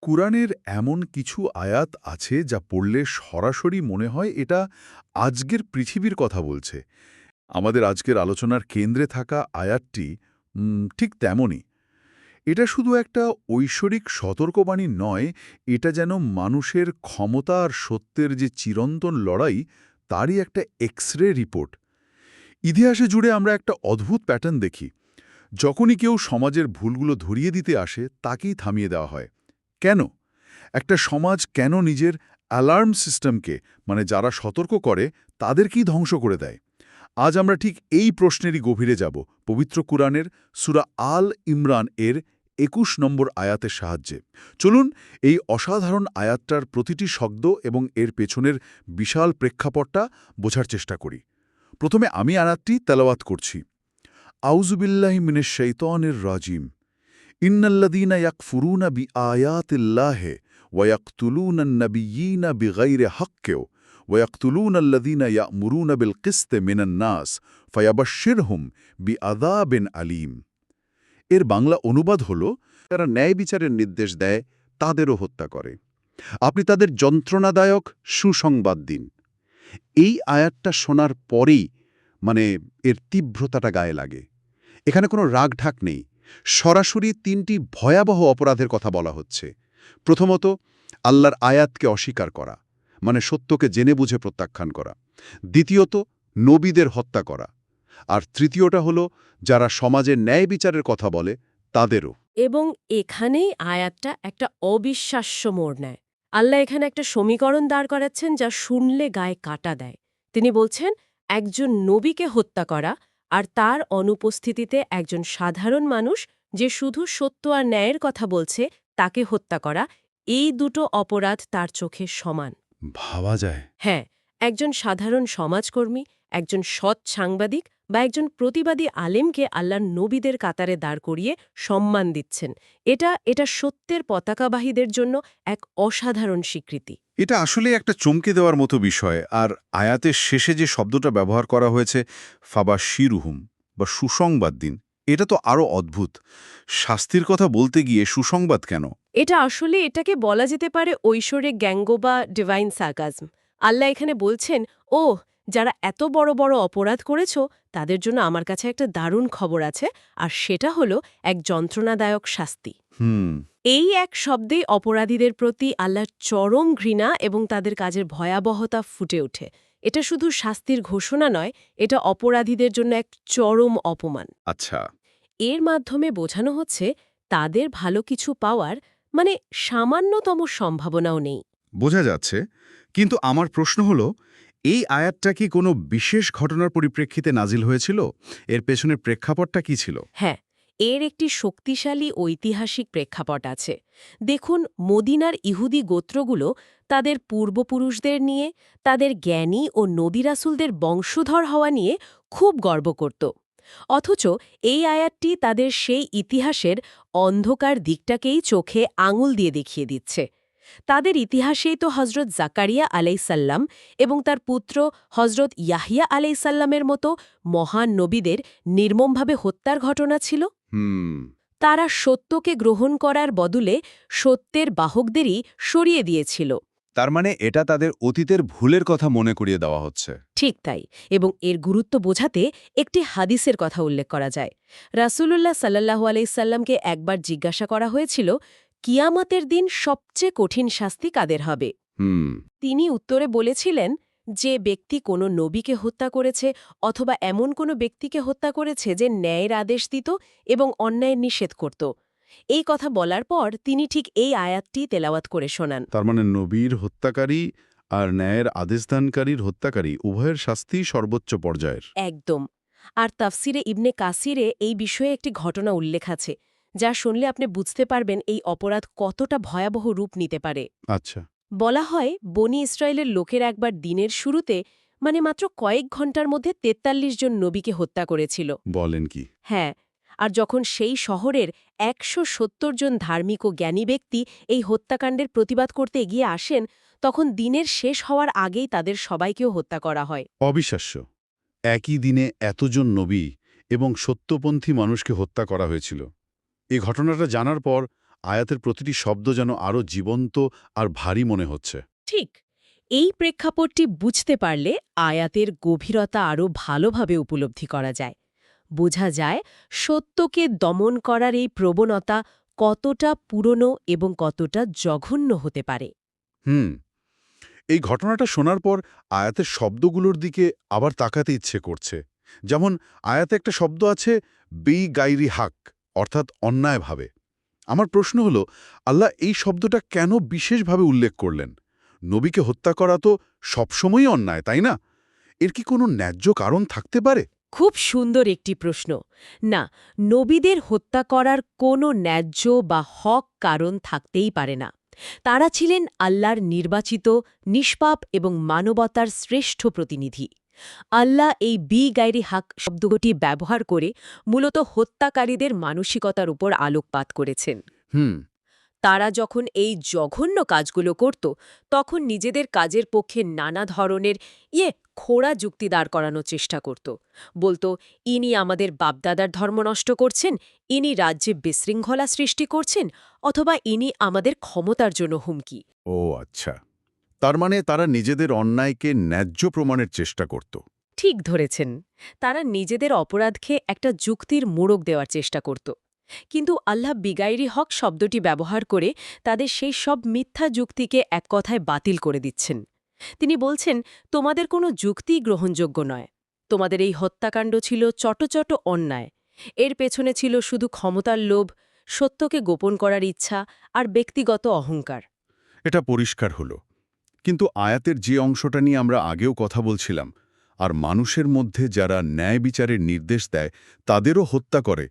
কুরআনের এমন কিছু আয়াত আছে যা পড়লে সরাসরি মনে হয় এটা আজকের পৃথিবীর কথা বলছে। আমাদের আজকের আলোচনার কেন্দ্রে থাকা আয়াতটি ঠিক তেমনই। এটা শুধু একটা ঐশ্বরিক সতর্কবাণী নয়, এটা যেন মানুষের ক্ষমতা আর সত্যের যে চিরন্তন লড়াই, তারই একটা এক্স-রে রিপোর্ট। ইতিহাসে জুড়ে আমরা একটা অদ্ভুত প্যাটার্ন দেখি। যখনই কেউ সমাজের ভুলগুলো ধরিয়ে দিতে আসে, তাকেই থামিয়ে দেওয়া হয়। কেন? একটা সমাজ কেন নিজের অ্যালার্ম সিস্টেমকে, মানে যারা সতর্ক করে, তাদেরকেই ধ্বংস করে দেয়? আজ আমরা ঠিক এই প্রশ্নেরই গভীরে যাব, পবিত্র কুরআনের সূরা আল ইমরান এর ২১ নম্বর আয়াতের সাহায্যে। চলুন এই অসাধারণ আয়াতটার প্রতিটি শব্দ এবং এর পেছনের বিশাল প্রেক্ষাপটটা বোঝার চেষ্টা করি। প্রথমে আমি আয়াতটি তেলাওয়াত করছি। আউযুবিল্লাহি মিনাশ শাইতানির রাজিম। ইন্নাল্লাযীনা ইয়াকফুরুনা বিআয়াতিল্লাহি ওয়া ইয়াকতুলুনান নাবিয়্যিনা বিগাইরি হাক্কিন ওয়া ইয়াকতুলুনাল্লাযীনা ইয়া'মুরুনা বিল কিসতি মিনান নাস ফায়াবাশশিরহুম বিআযাবিন আলীম। এর বাংলা অনুবাদ হল, যারা ন্যায় বিচারের নির্দেশ দেয় তাদেরও হত্যা করে, আপনি তাদের যন্ত্রণাদায়ক সুসংবাদ দিন। এই আয়াতটা শোনার পরেই এর তীব্রতাটা গায়ে লাগে। এখানে কোনো রাগঢাক নেই, সরাসরি তিনটি ভয়াবহ অপরাধের কথা বলা হচ্ছে। প্রথমত, আল্লাহর আয়াতকে অস্বীকার করা, সত্যকে জেনে বুঝে প্রত্যাখ্যান করা। দ্বিতীয়ত, নবীদের হত্যা করা। আর তৃতীয়টা হলো যারা সমাজের ন্যায় বিচারের কথা বলে তাদেরও। এবং এখানেই আয়াতটা একটা অবিশ্বাস্য মোড় নেয়। আল্লাহ এখানে একটা সমীকরণ দাঁড় করাচ্ছেন যা শুনলে গায়ে কাটা দেয়। তিনি বলছেন, একজন নবীকে হত্যা করা আর তার অনুপস্থিতিতে একজন সাধারণ মানুষ যে শুধু সত্য আর ন্যায়ের কথা বলছে তাকে হত্যা করা, এই দুটো অপরাধ তার চোখে সমান। ভাবা যায়? হ্যাঁ, একজন সাধারণ সমাজকর্মী, একজন সৎ সাংবাদিক বা একজন প্রতিবাদী আলেমকে আল্লাহর নবীদের কাতারে দাঁড় করিয়ে সম্মান দিচ্ছেন। এটা সত্যের পতাকাবাহীদের জন্য এক অসাধারণ স্বীকৃতি। এটা আসলে একটা চমকে দেওয়ার মতো বিষয়। আর আয়াতের শেষে যে শব্দটা ব্যবহার করা হয়েছে, ফাবাশশিরহুম বা সুসংবাদ দিন, এটা তো আরও অদ্ভুত। শাস্তির কথা বলতে গিয়ে সুসংবাদ কেন? এটাকে বলা যেতে পারে ঐশ্বরিক ব্যঙ্গ বা ডিভাইন সার্কাজম। আল্লাহ এখানে বলছেন, যারা এত বড় বড় অপরাধ করেছ তাদের জন্য আমার কাছে একটা দারুণ খবর আছে, আর সেটা হলো এক যন্ত্রণাদায়ক শাস্তি। এই এক শব্দেই অপরাধীদের প্রতি আল্লাহর চরম ঘৃণা এবং তাদের কাজের ভয়াবহতা ফুটে ওঠে। এটা শুধু শাস্তির ঘোষণা নয়, এটা অপরাধীদের জন্য এক চরম অপমান। আচ্ছা। এর মাধ্যমে বোঝানো হচ্ছে তাদের ভালো কিছু পাওয়ার সামান্যতম সম্ভাবনাও নেই। বোঝা যাচ্ছে। কিন্তু আমার প্রশ্ন হলো, এই আয়াতটা কি কোনো বিশেষ ঘটনার পরিপ্রেক্ষিতে নাজিল হয়েছিল? এর পেছনের প্রেক্ষাপটটা কি ছিল? হ্যাঁ, এর একটি শক্তিশালী ঐতিহাসিক প্রেক্ষাপট আছে। দেখুন, মদিনার ইহুদি গোত্রগুলো তাদের পূর্বপুরুষদের নিয়ে, তাদের জ্ঞানী ও নবী রাসূলদের বংশধর হওয়া নিয়ে খুব গর্ব করত। অথচ এই আয়াতটি তাদের সেই ইতিহাসের অন্ধকার দিকটাকেই চোখে আঙুল দিয়ে দেখিয়ে দিচ্ছে। তাদের ইতিহাসেই তো হজরত জাকারিয়া আলাইসাল্লাম এবং তার পুত্র হজরত ইয়াহিয়া আলাইসাল্লামের মতো মহান নবীদের নির্মমভাবে হত্যার ঘটনা ছিল। তারা সত্যকে গ্রহণ করার বদলে সত্যের বাহকদেরই সরিয়ে দিয়েছিল। তার মানে এটা তাদের অতীতের ভুলের কথা মনে করিয়ে দেওয়া হচ্ছে। ঠিক তাই, এবং এর গুরুত্ব বোঝাতে একটি হাদিসের কথা উল্লেখ করা যায়। রাসূলুল্লাহ সাল্লাল্লাহু আলাইহি সাল্লামকে একবার জিজ্ঞাসা করা হয়েছিল, কিয়ামতের দিন সবচেয়ে কঠিন শাস্তি কাদের হবে? তিনি উত্তরে বলেছিলেন, যে ব্যক্তি কোনো নবীকে হত্যা করেছে অথবা এমন কোনো ব্যক্তিকে হত্যা করেছে যে ন্যায়ের আদেশ দিত এবং অন্যায়ের নিষেধ করত। এই কথা বলার পর তিনি ঠিক এই আয়াতটি তেলাওয়াত করে শোনান। তার মানে নবীর হত্যাকারী আর ন্যায়ের আদেশদানকারীর হত্যাকারী উভয়ের শাস্তি সর্বোচ্চ পর্যায়ের। একদম। আর তাফসিরে ইবনে কাসিরে এই বিষয়ে একটি ঘটনা উল্লেখ আছে, যা শুনলে আপনি বুঝতে পারবেন এই অপরাধ কতটা ভয়াবহ রূপ নিতে পারে। আচ্ছা। বলা হয়, বনি ইসরায়েলের লোকের একবার দিনের শুরুতে মাত্র কয়েক ঘন্টার মধ্যে ৪৩ জন নবীকে হত্যা করেছিল। বলেন কি? হ্যাঁ, আর যখন সেই শহরের ১৭০ জন ধার্মিক ও জ্ঞানী ব্যক্তি এই হত্যাকাণ্ডের প্রতিবাদ করতে এগিয়ে আসেন, তখন দিনের শেষ হওয়ার আগেই তাদের সবাইকেও হত্যা করা হয়। অবিশ্বাস্য। একই দিনে এতজন নবী এবং সত্যপন্থী মানুষকে হত্যা করা হয়েছিল। এই ঘটনাটা জানার পর আয়াতের প্রতিটি শব্দ যেন আরও জীবন্ত আর ভারী মনে হচ্ছে। ঠিক এই প্রেক্ষাপটটি বুঝতে পারলে আয়াতের গভীরতা আরও ভালোভাবে উপলব্ধি করা যায়। বোঝা যায় সত্যকে দমন করার এই প্রবণতা কতটা পুরনো এবং কতটা জঘন্য হতে পারে। হুম, এই ঘটনাটা শোনার পর আয়াতের শব্দগুলোর দিকে আবার তাকাতে ইচ্ছে করছে। যেমন আয়াতে একটা শব্দ আছে বি গাইরি হাক, অর্থাৎ অন্যায়ভাবে। আমার প্রশ্ন হলো, আল্লাহ এই শব্দটা কেন বিশেষভাবে উল্লেখ করলেন? নবীকে হত্যা করা তো সবসময়ই অন্যায়, তাই না? এর কি কোনো ন্যায্য কারণ থাকতে পারে? খুব সুন্দর একটি প্রশ্ন। না, নবীদের হত্যা করার কোনো ন্যায্য বা হক কারণ থাকতেই পারে না। তারা ছিলেন আল্লাহর নির্বাচিত, নিষ্পাপ এবং মানবতার শ্রেষ্ঠ প্রতিনিধি। আল্লাহ এই বি গাইরি হাক শব্দটি ব্যবহার করে মূলত হত্যাকারীদের মানসিকতার উপর আলোকপাত করেছেন। হুম, তারা যখন এই জঘন্য কাজগুলো করত, তখন নিজেদের কাজের পক্ষে নানা ধরনের খোড়া যুক্তি দাঁড় করানোর চেষ্টা করত। বলতো, ইনি আমাদের বাপদাদার ধর্ম নষ্ট করছেন, ইনি রাজ্যে বিশৃঙ্খলা সৃষ্টি করছেন, অথবা ইনি আমাদের ক্ষমতার জন্য হুমকি। ও আচ্ছা। তার মানে তারা নিজেদের অন্যায়কে ন্যায্য প্রমাণের চেষ্টা করত। ঠিক ধরেছেন, তারা নিজেদের অপরাধকে একটা যুক্তির মোড়ক দেওয়ার চেষ্টা করত। কিন্তু আল্লাহ বিগাইরি হক শব্দটি ব্যবহার করে তাদের সেই সব মিথ্যা যুক্তিকে এক কথায় বাতিল করে দিচ্ছেন। তিনি বলছেন, তোমাদের কোনো যুক্তিই গ্রহণযোগ্য নয়। তোমাদের এই হত্যাকাণ্ড ছিল চটচট অন্যায়। এর পেছনে ছিল শুধু ক্ষমতার লোভ, সত্যকে গোপন করার ইচ্ছা আর ব্যক্তিগত অহংকার। এটা পরিষ্কার হলো। কিন্তু আয়াতের যে অংশটা নিয়ে আমরা আগেও কথা বলছিলাম, আর মানুষের মধ্যে যারা ন্যায় বিচারের নির্দেশ দেয় তাদেরও হত্যা করে,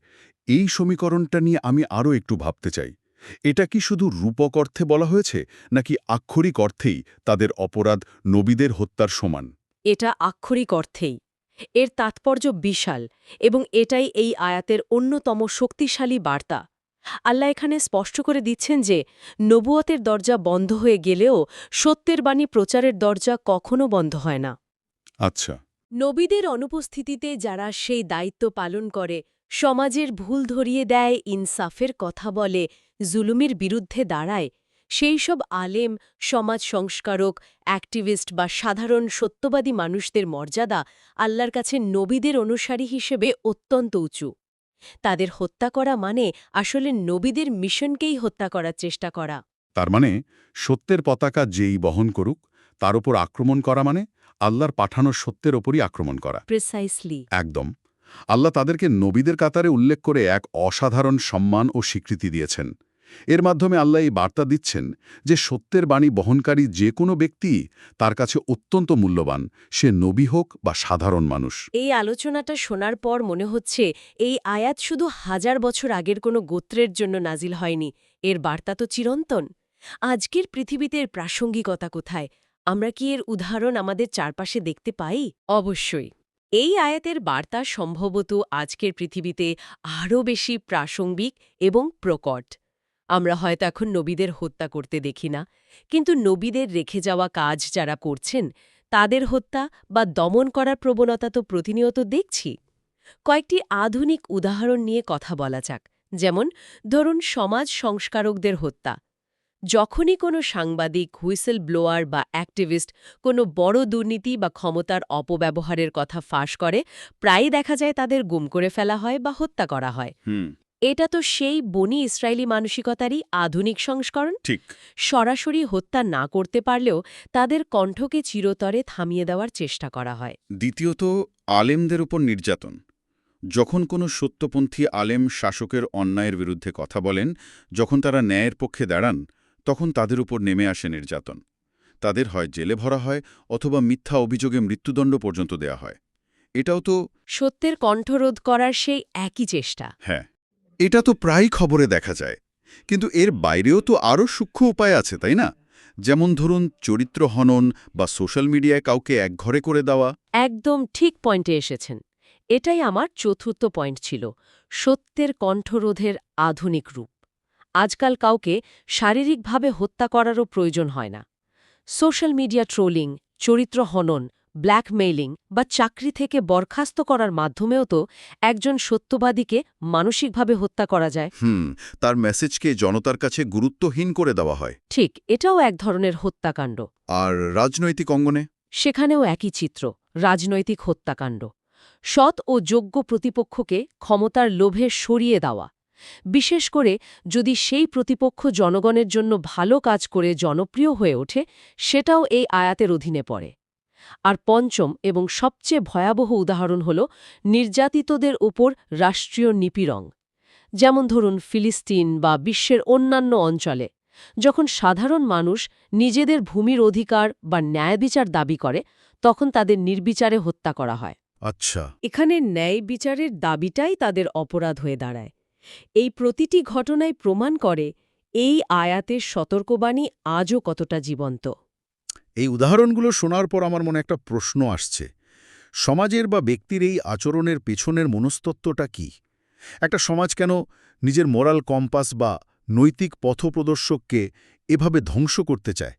এই সমীকরণটা নিয়ে আমি আরও একটু ভাবতে চাই। এটা কি শুধু রূপক অর্থে বলা হয়েছে, নাকি আক্ষরিক অর্থেই তাদের অপরাধ নবীদের হত্যার সমান? এটা আক্ষরিক অর্থেই। এর তাৎপর্য বিশাল, এবং এটাই এই আয়াতের অন্যতম শক্তিশালী বার্তা। আল্লাহ এখানে স্পষ্ট করে দিচ্ছেন যে নবুয়তের দরজা বন্ধ হয়ে গেলেও সত্যের বাণী প্রচারের দরজা কখনো বন্ধ হয় না। আচ্ছা। নবীদের অনুপস্থিতিতে যারা সেই দায়িত্ব পালন করে, সমাজের ভুল ধরিয়ে দেয়, ইনসাফের কথা বলে, জুলুমের বিরুদ্ধে দাঁড়ায়, সেই সব আলেম, সমাজ সংস্কারক, অ্যাক্টিভিস্ট বা সাধারণ সত্যবাদী মানুষদের মর্যাদা আল্লাহর কাছে নবীদের অনুসারী হিসেবে অত্যন্ত উঁচু। তাদের হত্যা করা মানে আসলে নবীদের মিশনকেই হত্যা করার চেষ্টা করা। তার মানে সত্যের পতাকা যেই বহন করুক, তার উপর আক্রমণ করা মানে আল্লাহর পাঠানো সত্যের ওপরই আক্রমণ করা। প্রিসাইসলি। একদম। আল্লাহ তাদেরকে নবীদের কাতারে উল্লেখ করে এক অসাধারণ সম্মান ও স্বীকৃতি দিয়েছেন। এর মাধ্যমে আল্লাহ এই বার্তা দিচ্ছেন যে সত্যের বাণী বহনকারী যে কোনো ব্যক্তি তার কাছে অত্যন্ত মূল্যবান, সে নবী হোক বা সাধারণ মানুষ। এই আলোচনাটা শোনার পর মনে হচ্ছে এই আয়াত শুধু হাজার বছর আগের কোনো গোত্রের জন্য নাজিল হয়নি, এর বার্তা তো চিরন্তন। আজকের পৃথিবীতে এর প্রাসঙ্গিকতা কোথায়? আমরা কি এর উদাহরণ আমাদের চারপাশে দেখতে পাই? অবশ্যই। এই আয়াতের বার্তা সম্ভবত আজকের পৃথিবীতে আরও বেশি প্রাসঙ্গিক এবং প্রকট। আমরা হয়তো এখন নবীদের হত্যা করতে দেখি না, কিন্তু নবীদের রেখে যাওয়া কাজ যারা করছেন তাদের হত্যা বা দমন করার প্রবণতা তো প্রতিনিয়ত দেখছি। কয়েকটি আধুনিক উদাহরণ নিয়ে কথা বলা যাক। যেমন ধরুন সমাজ সংস্কারকদের হত্যা। যখনই কোনো সাংবাদিক, হুইসেল ব্লোয়ার বা অ্যাক্টিভিস্ট কোনো বড় দুর্নীতি বা ক্ষমতার অপব্যবহারের কথা ফাঁস করে, প্রায়ই দেখা যায় তাদের গুম করে ফেলা হয় বা হত্যা করা হয়। এটা তো সেই বনি ইসরায়েলি মানসিকতারই আধুনিক সংস্করণ। ঠিক। সরাসরি হত্যা না করতে পারলেও তাদের কণ্ঠকে চিরতরে থামিয়ে দেওয়ার চেষ্টা করা হয়। দ্বিতীয়ত, আলেমদের উপর নির্যাতন। যখন কোনো সত্যপন্থী আলেম শাসকের অন্যায়ের বিরুদ্ধে কথা বলেন, যখন তারা ন্যায়ের পক্ষে দাঁড়ান, তখন তাদের উপর নেমে আসে নির্যাতন। তাদের হয় জেলে ভরা হয় অথবা মিথ্যা অভিযোগে মৃত্যুদণ্ড পর্যন্ত দেয়া হয়। এটাও তো সত্যের কণ্ঠরোধ করার সেই একই চেষ্টা। হ্যাঁ, এটা তো প্রায়ই খবরে দেখা যায়। কিন্তু এর বাইরেও তো আরও সূক্ষ্ম উপায় আছে, তাই না? যেমন ধরুন চরিত্র হনন বা সোশ্যাল মিডিয়ায় কাউকে একঘরে করে দেওয়া। একদম ঠিক পয়েন্টে এসেছেন। এটাই আমার চতুর্থ পয়েন্ট ছিল, সত্যের কণ্ঠরোধের আধুনিক রূপ। আজকাল কাউকে শারীরিকভাবে হত্যা করারও প্রয়োজন হয় না। সোশ্যাল মিডিয়া ট্রোলিং, চরিত্র হনন ব্ল্যাকমেইলিং বা চাকরি থেকে বরখাস্ত করার মাধ্যমেও তো একজন সত্যবাদীকে মানসিকভাবে হত্যা করা যায়। তার মেসেজকে জনতার কাছে গুরুত্বহীন করে দেওয়া হয়। ঠিক, এটাও এক ধরনের হত্যাকাণ্ড। আর রাজনৈতিক অঙ্গনে সেখানেও একই চিত্র, রাজনৈতিক হত্যাকাণ্ড। সৎ ও যোগ্য প্রতিপক্ষকে ক্ষমতার লোভে সরিয়ে দেওয়া, বিশেষ করে যদি সেই প্রতিপক্ষ জনগণের জন্য ভালো কাজ করে জনপ্রিয় হয়ে ওঠে, সেটাও এই আয়াতের অধীনে পড়ে। আর পঞ্চম এবং সবচেয়ে ভয়াবহ উদাহরণ হল নির্যাতিতদের উপর রাষ্ট্রীয় নিপীড়ন। যেমন ধরুন ফিলিস্তিন বা বিশ্বের অন্যান্য অঞ্চলে যখন সাধারণ মানুষ নিজেদের ভূমির অধিকার বা ন্যায় বিচার দাবি করে, তখন তাদের নির্বিচারে হত্যা করা হয়। আচ্ছা, এখানে ন্যায় বিচারের দাবিটাই তাদের অপরাধ হয়ে দাঁড়ায়। এই প্রতিটি ঘটনায় প্রমাণ করে এই আয়াতের সতর্কবাণী আজও কতটা জীবন্ত। এই উদাহরণগুলো শোনার পর আমার মনে একটা প্রশ্ন আসছে। সমাজের বা ব্যক্তির এই আচরণের পেছনের মনস্তত্ত্বটা কি? একটা সমাজ কেন নিজের মোরাল কম্পাস বা নৈতিক পথপ্রদর্শককে এভাবে ধ্বংস করতে চায়?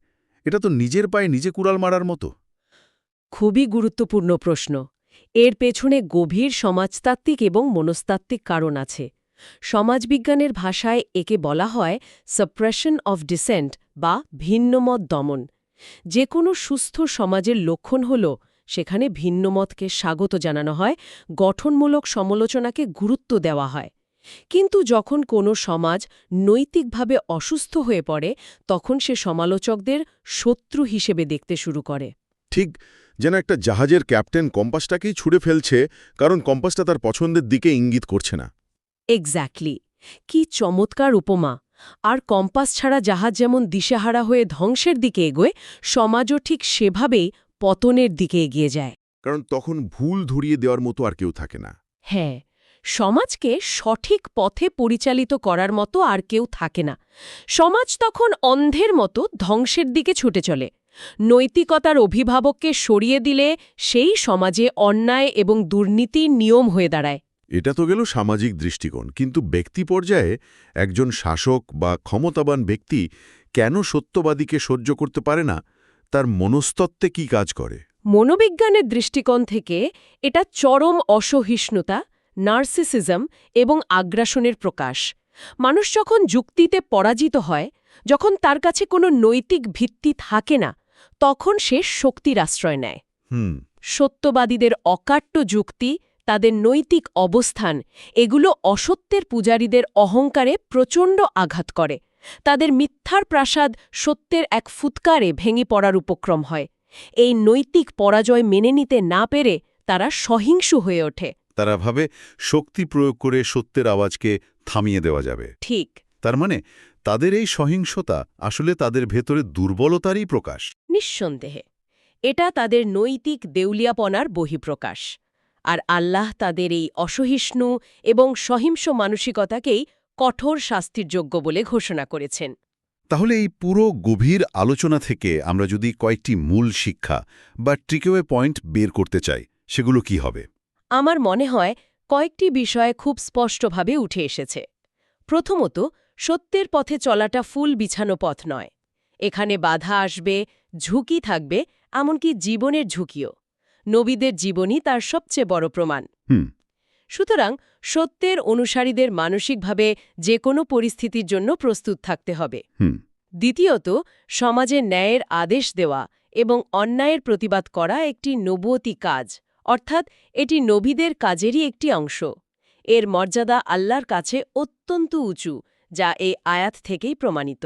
এটা তো নিজের পায়ে নিজে কুড়াল মারার মতো। খুবই গুরুত্বপূর্ণ প্রশ্ন। এর পেছনে গভীর সমাজতাত্ত্বিক এবং মনস্তাত্ত্বিক কারণ আছে। সমাজবিজ্ঞানের ভাষায় একে বলা হয় সাপ্রেশন অফ ডিসেন্ট বা ভিন্নমত দমন। যে কোনো সুস্থ সমাজের লক্ষণ হল সেখানে ভিন্নমতকে স্বাগত জানানো হয়, গঠনমূলক সমালোচনাকে গুরুত্ব দেওয়া হয়। কিন্তু যখন কোনো সমাজ নৈতিকভাবে অসুস্থ হয়ে পড়ে, তখন সে সমালোচকদের শত্রু হিসেবে দেখতে শুরু করে। ঠিক যেন একটা জাহাজের ক্যাপ্টেন কম্পাসটাকেই ছুঁড়ে ফেলছে, কারণ কম্পাসটা তার পছন্দের দিকে ইঙ্গিত করছে না। এক্স্যাক্টলি, কি চমৎকার উপমা! আর কম্পাস ছাড়া জাহাজ যেমন দিশেহারা হয়ে ধ্বংসের দিকে এগোয়, সমাজও ঠিক সেভাবেই পতনের দিকে এগিয়ে যায়। কারণ তখন ভুল ধরিয়ে দেওয়ার মতো আর কেউ থাকে না। হ্যাঁ, সমাজকে সঠিক পথে পরিচালিত করার মতো আর কেউ থাকে না। সমাজ তখন অন্ধের মতো ধ্বংসের দিকে ছুটে চলে। নৈতিকতার অভিভাবককে সরিয়ে দিলে সেই সমাজে অন্যায় এবং দুর্নীতির নিয়ম হয়ে দাঁড়ায়। এটা তো গেল সামাজিক দৃষ্টিকোণ, কিন্তু ব্যক্তি পর্যায়ে একজন শাসক বা ক্ষমতাবান ব্যক্তি কেন সত্যবাদীকে সহ্য করতে পারে না? তার মনস্তত্ত্বে কি কাজ করে? মনোবিজ্ঞানের দৃষ্টিকোণ থেকে এটা চরম অসহিষ্ণুতা, নার্সিসিজম এবং আগ্রাসনের প্রকাশ। মানুষ যখন যুক্তিতে পরাজিত হয়, যখন তার কাছে কোনো নৈতিক ভিত্তি থাকে না, তখন সে শক্তির আশ্রয় নেয়। সত্যবাদীদের অকাট্য যুক্তি, তাদের নৈতিক অবস্থান, এগুলো অসত্যের পূজারীদের অহংকারে প্রচণ্ড আঘাত করে। তাদের মিথ্যার প্রাসাদ সত্যের এক ফুৎকারে ভেঙে পড়ার উপক্রম হয়। এই নৈতিক পরাজয় মেনে নিতে না পেরে তারা সহিংসু হয়ে ওঠে। তারা ভাবে শক্তি প্রয়োগ করে সত্যের আওয়াজকে থামিয়ে দেওয়া যাবে। ঠিক, তার মানে তাদের এই সহিংসতা আসলে তাদের ভেতরে দুর্বলতারই প্রকাশ। নিঃসন্দেহে এটা তাদের নৈতিক দেউলিয়াপনার বহিঃপ্রকাশ। আর আল্লাহ তাদের এই অসহিষ্ণু এবং সহিংস মানসিকতাকেই কঠোর শাস্তির যোগ্য বলে ঘোষণা করেছেন। তাহলে এই পুরো গভীর আলোচনা থেকে আমরা যদি কয়েকটি মূল শিক্ষা বা টেকঅ্যাওয়ে পয়েন্ট বের করতে চাই, সেগুলো কি হবে? আমার মনে হয় কয়েকটি বিষয় খুব স্পষ্টভাবে উঠে এসেছে। প্রথমত, সত্যের পথে চলাটা ফুল বিছানো পথ নয়। এখানে বাধা আসবে, ঝুঁকি থাকবে, এমনকি জীবনের ঝুঁকিও। নবীদের জীবনই তার সবচেয়ে বড় প্রমাণ। সুতরাং সত্যের অনুসারীদের মানসিকভাবে যে কোনো পরিস্থিতির জন্য প্রস্তুত থাকতে হবে। দ্বিতীয়ত, সমাজে ন্যায়ের আদেশ দেওয়া এবং অন্যায়ের প্রতিবাদ করা একটি নবুয়তি কাজ, অর্থাৎ এটি নবীদের কাজেরই একটি অংশ। এর মর্যাদা আল্লাহর কাছে অত্যন্ত উঁচু, যা এই আয়াত থেকেই প্রমাণিত।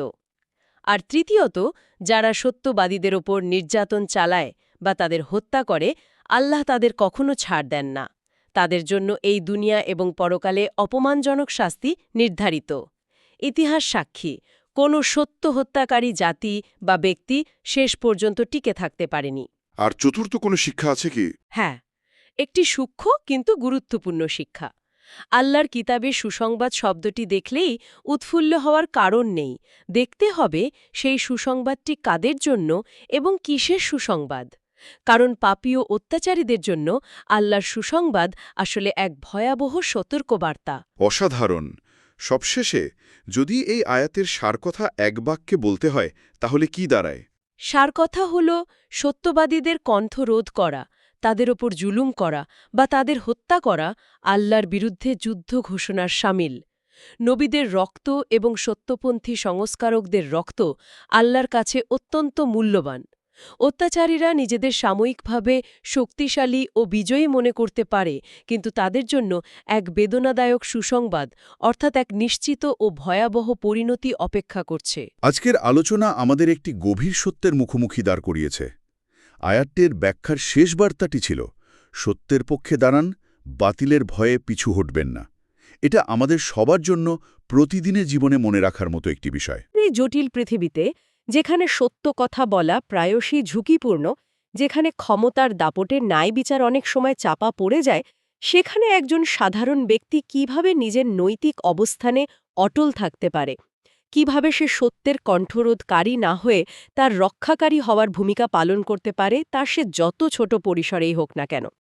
আর তৃতীয়ত, যারা সত্যবাদীদের ওপর নির্যাতন চালায় বা তাদের হত্যা করে, আল্লাহ তাদের কখনো ছাড় দেন না। তাদের জন্য এই দুনিয়া এবং পরকালে অপমানজনক শাস্তি নির্ধারিত। ইতিহাস সাক্ষী, কোনো সত্য হত্যাকারী জাতি বা ব্যক্তি শেষ পর্যন্ত টিকে থাকতে পারেনি। আর চতুর্থ কোনো শিক্ষা আছে কি? হ্যাঁ, একটি সূক্ষ্ম কিন্তু গুরুত্বপূর্ণ শিক্ষা। আল্লাহর কিতাবে সুসংবাদ শব্দটি দেখলেই উৎফুল্ল হওয়ার কারণ নেই। দেখতে হবে সেই সুসংবাদটি কাদের জন্য এবং কিসের সুসংবাদ। কারণ পাপী ও অত্যাচারীদের জন্য আল্লাহর সুসংবাদ আসলে এক ভয়াবহ সতর্কবার্তা। অসাধারণ। সবশেষে যদি এই আয়াতের সারকথা এক বাক্যে বলতে হয়, তাহলে কি দাঁড়ায়? সার কথা হল সত্যবাদীদের কণ্ঠ রোধ করা, তাদের ওপর জুলুম করা বা তাদের হত্যা করা আল্লাহর বিরুদ্ধে যুদ্ধ ঘোষণার শামিল। নবীদের রক্ত এবং সত্যপন্থী সংস্কারকদের রক্ত আল্লাহর কাছে অত্যন্ত মূল্যবান। অত্যাচারীরা নিজেদের সাময়িকভাবে শক্তিশালী ও বিজয়ী মনে করতে পারে, কিন্তু তাদের জন্য এক বেদনাদায়ক সুসংবাদ অর্থাৎ এক নিশ্চিত ও ভয়াবহ পরিণতি অপেক্ষা করছে। আজকের আলোচনা আমাদের একটি গভীর সত্যের মুখোমুখি দাঁড় করিয়েছে। আয়াতটির ব্যাখ্যার শেষ বার্তাটি ছিল, সত্যের পক্ষে দাঁড়ান, বাতিলের ভয়ে পিছু হটবেন না। এটা আমাদের সবার জন্য প্রতিদিনের জীবনে মনে রাখার মতো একটি বিষয়। এই জটিল পৃথিবীতে, যেখানে সত্য কথা বলা প্রায়শই ঝুঁকিপূর্ণ, যেখানে ক্ষমতার দাপটে ন্যায় বিচার অনেক সময় চাপা পড়ে যায়, সেখানে একজন সাধারণ ব্যক্তি কিভাবে নিজের নৈতিক অবস্থানে অটল থাকতে পারে, কিভাবে সে সত্যের কণ্ঠরোধকারী না হয়ে তার রক্ষাকারী হওয়ার ভূমিকা পালন করতে পারে, তা সে যত ছোট পরিসরেই হোক না কেন।